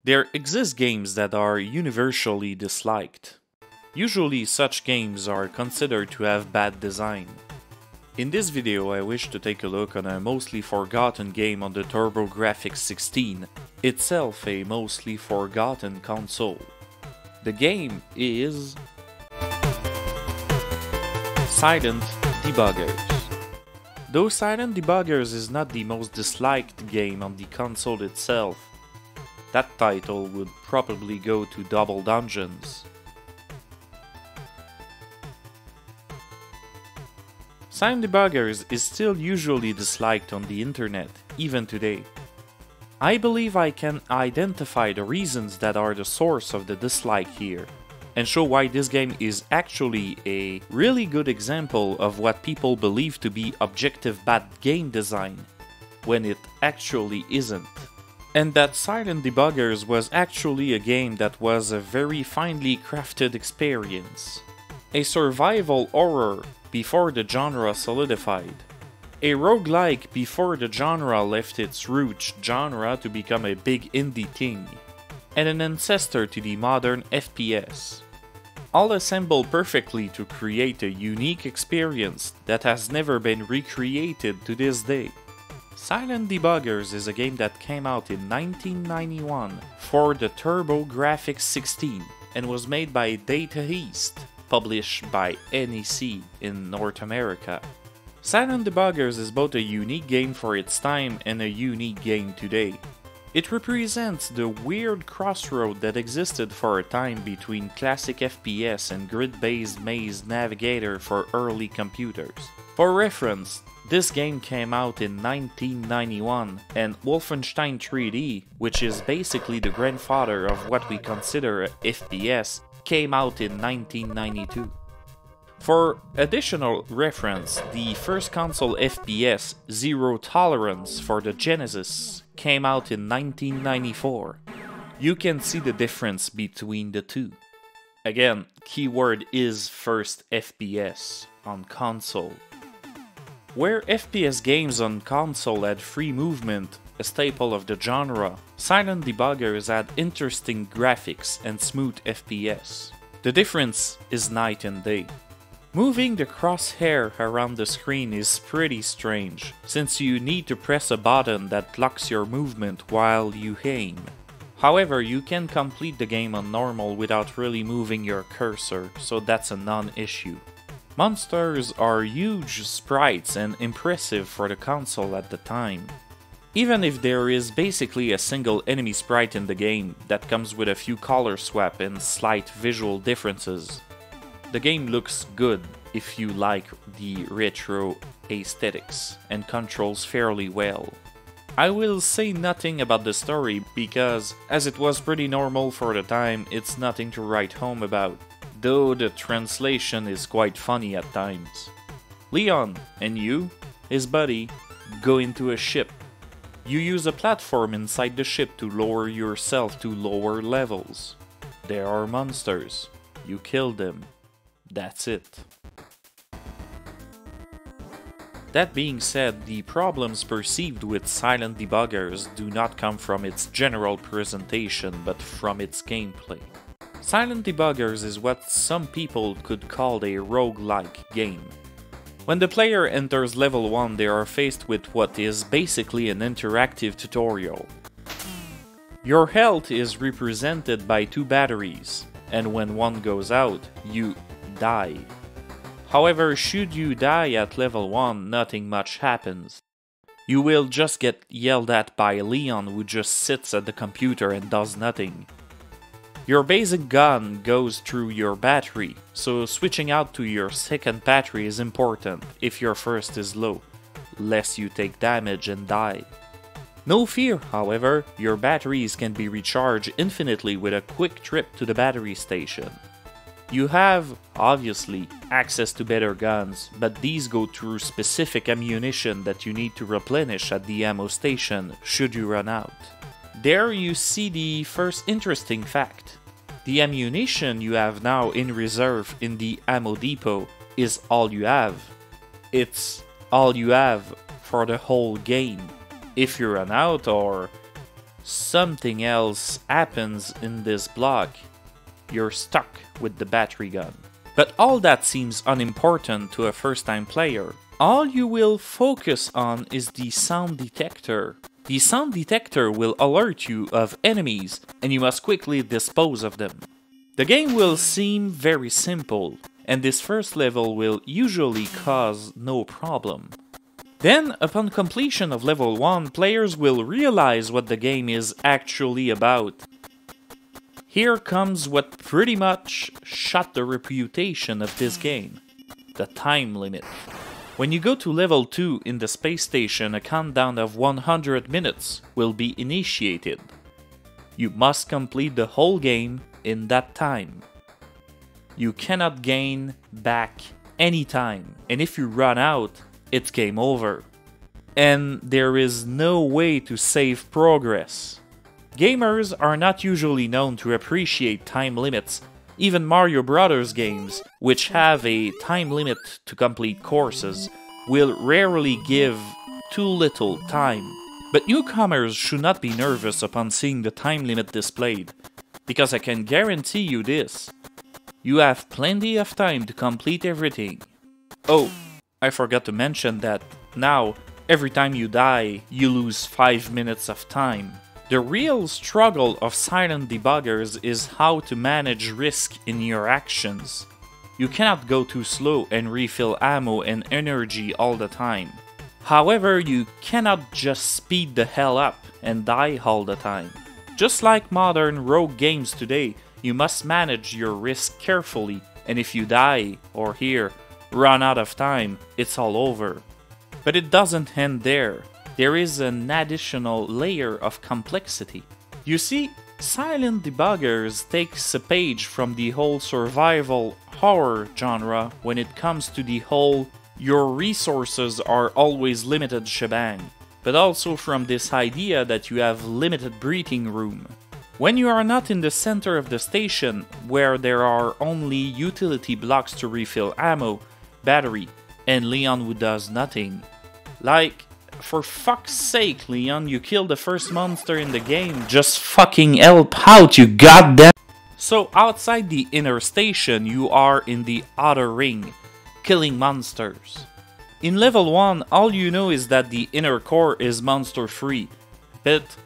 There exist games that are universally disliked. Usually such games are considered to have bad design. In this video I wish to take a look on a mostly forgotten game on the TurboGrafx-16, itself a mostly forgotten console. The game is Silent Debuggers. Though Silent Debuggers is not the most disliked game on the console itself, that title would probably go to Double Dungeons. Silent Debuggers is still usually disliked on the internet, even today. I believe I can identify the reasons that are the source of the dislike here, and show why this game is actually a really good example of what people believe to be objective bad game design, when it actually isn't. And that Silent Debuggers was actually a game that was a very finely crafted experience. A survival horror before the genre solidified. A roguelike before the genre left its root genre to become a big indie thing. And an ancestor to the modern FPS. All assembled perfectly to create a unique experience that has never been recreated to this day. Silent Debuggers is a game that came out in 1991 for the TurboGrafx-16 and was made by Data East, published by NEC in North America. Silent Debuggers is both a unique game for its time and a unique game today. It represents the weird crossroad that existed for a time between classic FPS and grid-based maze navigator for early computers. For reference, this game came out in 1991, and Wolfenstein 3D, which is basically the grandfather of what we consider a FPS, came out in 1992. For additional reference, the first console FPS, Zero Tolerance for the Genesis, came out in 1994. You can see the difference between the two. Again, keyword is first FPS on console. Where FPS games on console had free movement, a staple of the genre, Silent Debuggers had interesting graphics and smooth FPS. The difference is night and day. Moving the crosshair around the screen is pretty strange, since you need to press a button that locks your movement while you aim. However, you can complete the game on normal without really moving your cursor, so that's a non-issue. Monsters are huge sprites and impressive for the console at the time. Even if there is basically a single enemy sprite in the game that comes with a few color swap and slight visual differences. The game looks good if you like the retro aesthetics and controls fairly well. I will say nothing about the story because, as it was pretty normal for the time, it's nothing to write home about, though the translation is quite funny at times. Leon and you, his buddy, go into a ship. You use a platform inside the ship to lower yourself to lower levels. There are monsters. You kill them. That's it. That being said, the problems perceived with Silent Debuggers do not come from its general presentation, but from its gameplay. Silent Debuggers is what some people could call a roguelike game. When the player enters level 1, they are faced with what is basically an interactive tutorial. Your health is represented by 2 batteries, and when one goes out, you die. However, should you die at level 1, nothing much happens. You will just get yelled at by Leon, who just sits at the computer and does nothing. Your basic gun goes through your battery, so switching out to your second battery is important if your first is low, lest you take damage and die. No fear, however, your batteries can be recharged infinitely with a quick trip to the battery station. You have, obviously, access to better guns, but these go through specific ammunition that you need to replenish at the ammo station should you run out. There you see the first interesting fact. The ammunition you have now in reserve in the ammo depot is all you have. It's all you have for the whole game. If you run out or something else happens in this block. You're stuck with the battery gun. But all that seems unimportant to a first-time player. All you will focus on is the sound detector. The sound detector will alert you of enemies, and you must quickly dispose of them. The game will seem very simple, and this first level will usually cause no problem. Then, upon completion of level 1, players will realize what the game is actually about. Here comes what pretty much shot the reputation of this game: the time limit. When you go to level 2 in the space station, a countdown of 100 minutes will be initiated. You must complete the whole game in that time. You cannot gain back any time, and if you run out, it's game over. And there is no way to save progress. Gamers are not usually known to appreciate time limits. Even Mario Bros. Games, which have a time limit to complete courses, will rarely give too little time. But newcomers should not be nervous upon seeing the time limit displayed, because I can guarantee you this: you have plenty of time to complete everything. Oh, I forgot to mention that now, every time you die, you lose 5 minutes of time. The real struggle of silent debuggers is how to manage risk in your actions. You cannot go too slow and refill ammo and energy all the time. However, you cannot just speed the hell up and die all the time. Just like modern rogue games today, you must manage your risk carefully, and if you die, or here, run out of time, it's all over. But it doesn't end there. There is an additional layer of complexity. You see, silent debuggers takes a page from the whole survival horror genre when it comes to the whole your resources are always limited shebang, but also from this idea that you have limited breathing room. When you are not in the center of the station, where there are only utility blocks to refill ammo, battery, and Leon who does nothing. Like, for fuck's sake, Leon, you killed the first monster in the game. Just fucking help out, you goddamn... So, outside the inner station, you are in the outer ring, killing monsters. In level 1, all you know is that the inner core is monster-free. But,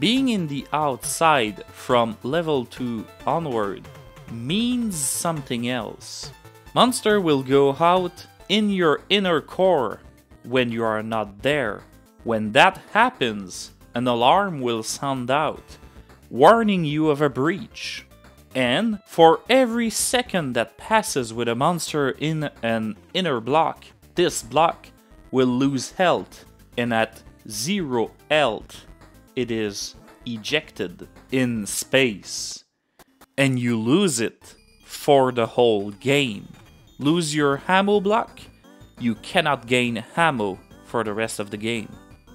being in the outside from level 2 onward means something else. Monster will go out in your inner core when you are not there. When that happens, an alarm will sound out, warning you of a breach. And for every second that passes with a monster in an inner block, this block will lose health, and at 0 health, it is ejected in space. And you lose it for the whole game. Lose your ammo block? You cannot gain ammo for the rest of the game.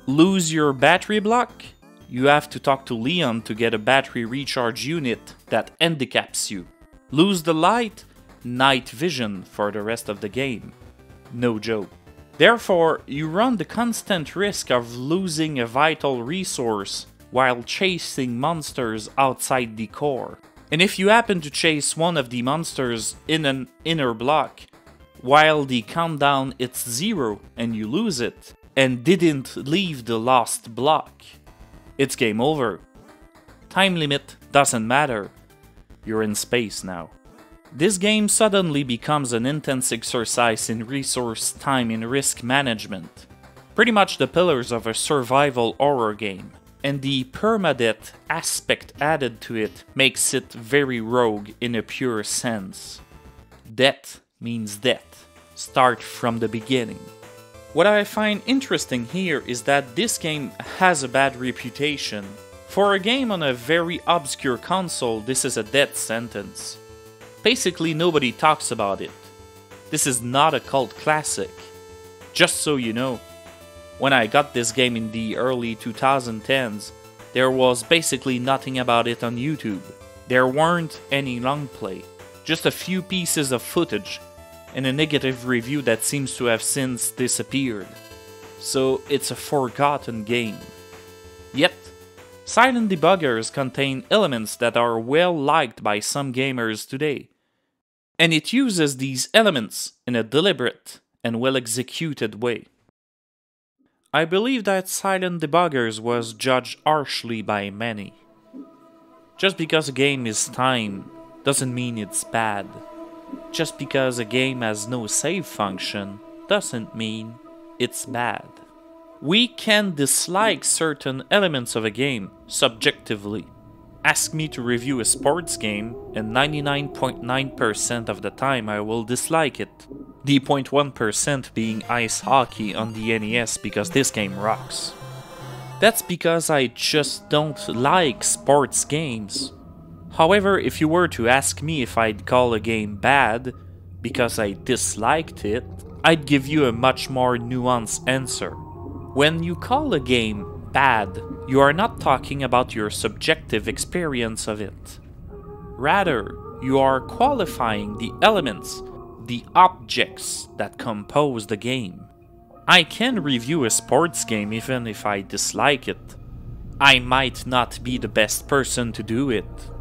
Lose your battery block? You have to talk to Leon to get a battery recharge unit that handicaps you. Lose the light? Night vision for the rest of the game. No joke. Therefore, you run the constant risk of losing a vital resource while chasing monsters outside the core. And if you happen to chase one of the monsters in an inner block, while the countdown hits 0 and you lose it, and didn't leave the lost block, it's game over. Time limit doesn't matter. You're in space now. This game suddenly becomes an intense exercise in resource, time, and risk management. Pretty much the pillars of a survival horror game. And the permadeath aspect added to it makes it very rogue in a pure sense. Death means death. Start from the beginning. What I find interesting here is that this game has a bad reputation. For a game on a very obscure console, this is a death sentence. Basically, nobody talks about it. This is not a cult classic. Just so you know, when I got this game in the early 2010s, there was basically nothing about it on YouTube. There weren't any long play, just a few pieces of footage, and a negative review that seems to have since disappeared. So it's a forgotten game. Yet, Silent debuggers contain elements that are well liked by some gamers today, and it uses these elements in a deliberate and well executed way. I believe that Silent Debuggers was judged harshly by many. Just because a game is timed doesn't mean it's bad. Just because a game has no save function doesn't mean it's bad. We can dislike certain elements of a game subjectively. Ask me to review a sports game, and 99.9% of the time I will dislike it. The 0.1% being ice hockey on the NES because this game rocks. That's because I just don't like sports games. However, if you were to ask me if I'd call a game bad because I disliked it, I'd give you a much more nuanced answer. When you call a game bad, you are not talking about your subjective experience of it. Rather, you are qualifying the elements, the objects that compose the game. I can review a sports game even if I dislike it. I might not be the best person to do it.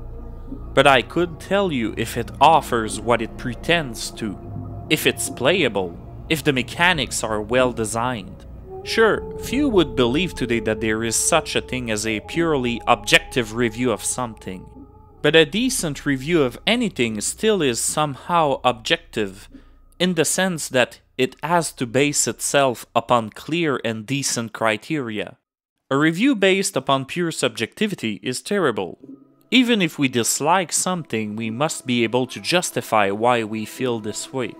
But I could tell you if it offers what it pretends to, if it's playable, if the mechanics are well designed. Sure, few would believe today that there is such a thing as a purely objective review of something. But a decent review of anything still is somehow objective, in the sense that it has to base itself upon clear and decent criteria. A review based upon pure subjectivity is terrible. Even if we dislike something, we must be able to justify why we feel this way.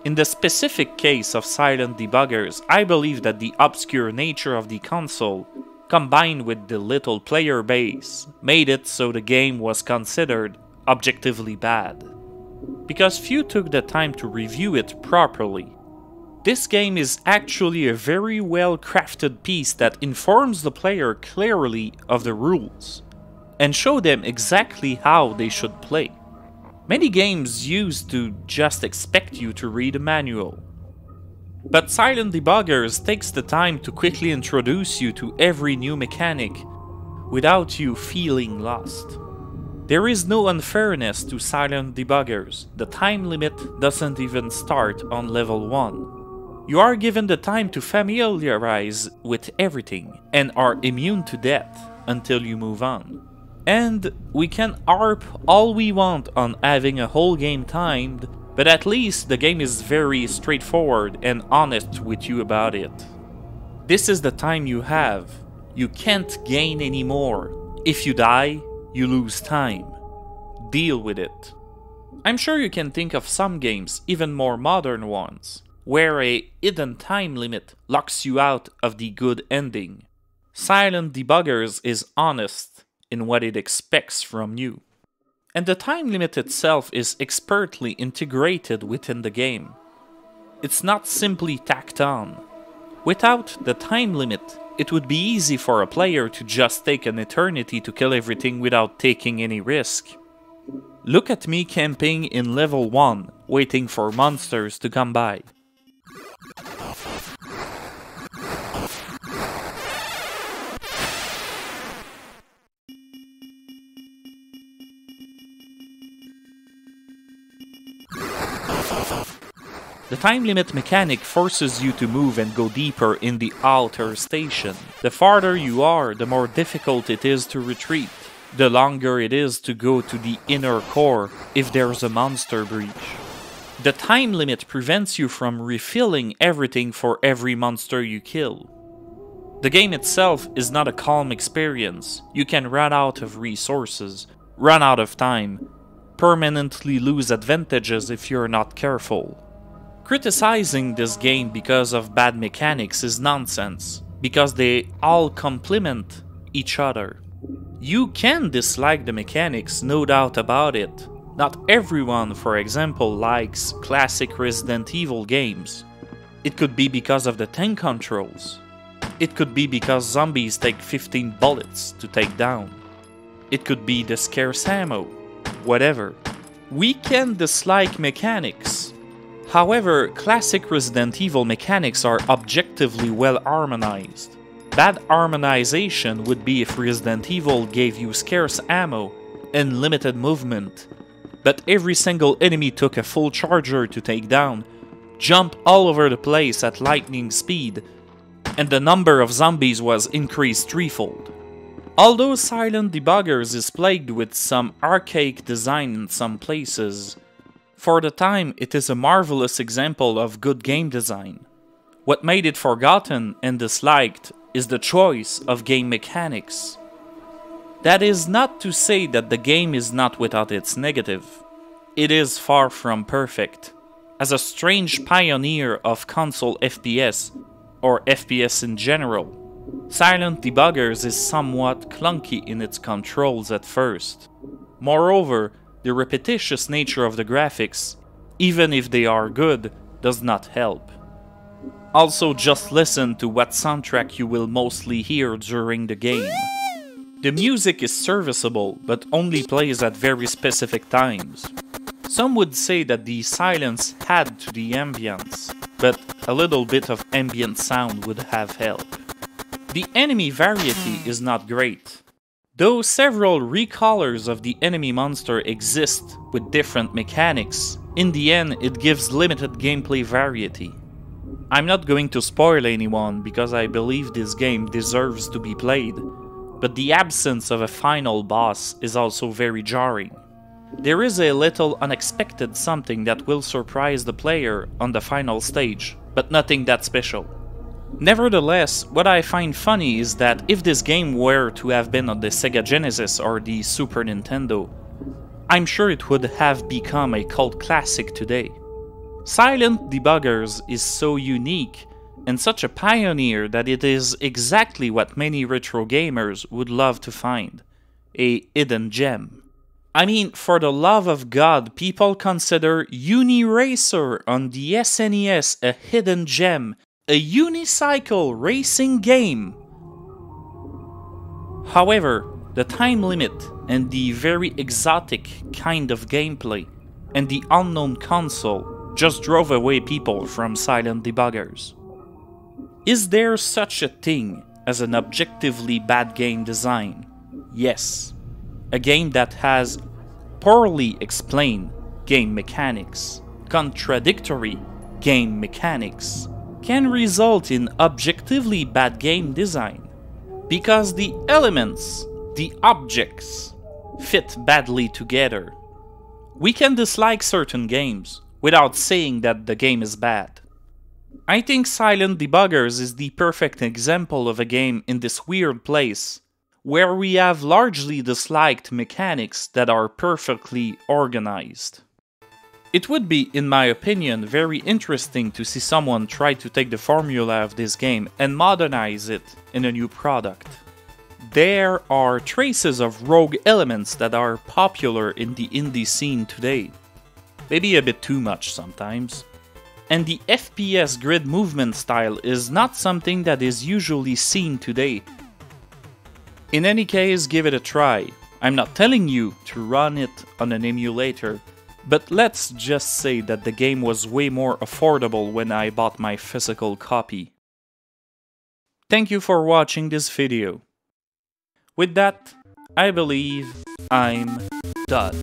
In the specific case of Silent Debuggers, I believe that the obscure nature of the console, combined with the little player base, made it so the game was considered objectively bad. Because few took the time to review it properly. This game is actually a very well crafted piece that informs the player clearly of the rules, and show them exactly how they should play. Many games used to just expect you to read a manual. But Silent Debuggers takes the time to quickly introduce you to every new mechanic without you feeling lost. There is no unfairness to Silent Debuggers. The time limit doesn't even start on level 1. You are given the time to familiarize with everything and are immune to death until you move on. And we can harp all we want on having a whole game timed, but at least the game is very straightforward and honest with you about it. This is the time you have. You can't gain any more. If you die, you lose time. Deal with it. I'm sure you can think of some games, even more modern ones, where a hidden time limit locks you out of the good ending. Silent Debuggers is honest in what it expects from you. And the time limit itself is expertly integrated within the game. It's not simply tacked on. Without the time limit, it would be easy for a player to just take an eternity to kill everything without taking any risk. Look at me camping in level 1, waiting for monsters to come by. The time limit mechanic forces you to move and go deeper in the outer station. The farther you are, the more difficult it is to retreat. The longer it is to go to the inner core if there's a monster breach. The time limit prevents you from refilling everything for every monster you kill. The game itself is not a calm experience. You can run out of resources, run out of time, permanently lose advantages if you're not careful. Criticizing this game because of bad mechanics is nonsense, because they all complement each other. You can dislike the mechanics, no doubt about it. Not everyone, for example, likes classic Resident Evil games. It could be because of the tank controls. It could be because zombies take 15 bullets to take down. It could be the scarce ammo. Whatever. We can dislike mechanics. However, classic Resident Evil mechanics are objectively well harmonized. Bad harmonization would be if Resident Evil gave you scarce ammo and limited movement, but every single enemy took a full charger to take down, jump all over the place at lightning speed, and the number of zombies was increased threefold. Although Silent Debuggers is plagued with some archaic design in some places, for the time it is a marvelous example of good game design. What made it forgotten and disliked is the choice of game mechanics. That is not to say that the game is not without its negative. It is far from perfect. As a strange pioneer of console FPS, or FPS in general, Silent Debuggers is somewhat clunky in its controls at first. Moreover, the repetitious nature of the graphics, even if they are good, does not help. Also, just listen to what soundtrack you will mostly hear during the game. The music is serviceable, but only plays at very specific times. Some would say that the silence add to the ambience, but a little bit of ambient sound would have helped. The enemy variety is not great. Though several recolors of the enemy monster exist with different mechanics, in the end it gives limited gameplay variety. I'm not going to spoil anyone because I believe this game deserves to be played, but the absence of a final boss is also very jarring. There is a little unexpected something that will surprise the player on the final stage, but nothing that special. Nevertheless, what I find funny is that if this game were to have been on the Sega Genesis or the Super Nintendo, I'm sure it would have become a cult classic today. Silent Debuggers is so unique and such a pioneer that it is exactly what many retro gamers would love to find, a hidden gem. I mean, for the love of God, people consider Uniracer on the SNES a hidden gem, a unicycle racing game. However, the time limit and the very exotic kind of gameplay and the unknown console just drove away people from Silent Debuggers. Is there such a thing as an objectively bad game design? Yes. A game that has poorly explained game mechanics, contradictory game mechanics, can result in objectively bad game design, because the elements, the objects, fit badly together. We can dislike certain games without saying that the game is bad. I think Silent Debuggers is the perfect example of a game in this weird place, where we have largely disliked mechanics that are perfectly organized. It would be, in my opinion, very interesting to see someone try to take the formula of this game and modernize it in a new product. There are traces of rogue elements that are popular in the indie scene today. Maybe a bit too much sometimes. And the FPS grid movement style is not something that is usually seen today. In any case, give it a try. I'm not telling you to run it on an emulator, but let's just say that the game was way more affordable when I bought my physical copy. Thank you for watching this video. With that, I believe I'm done.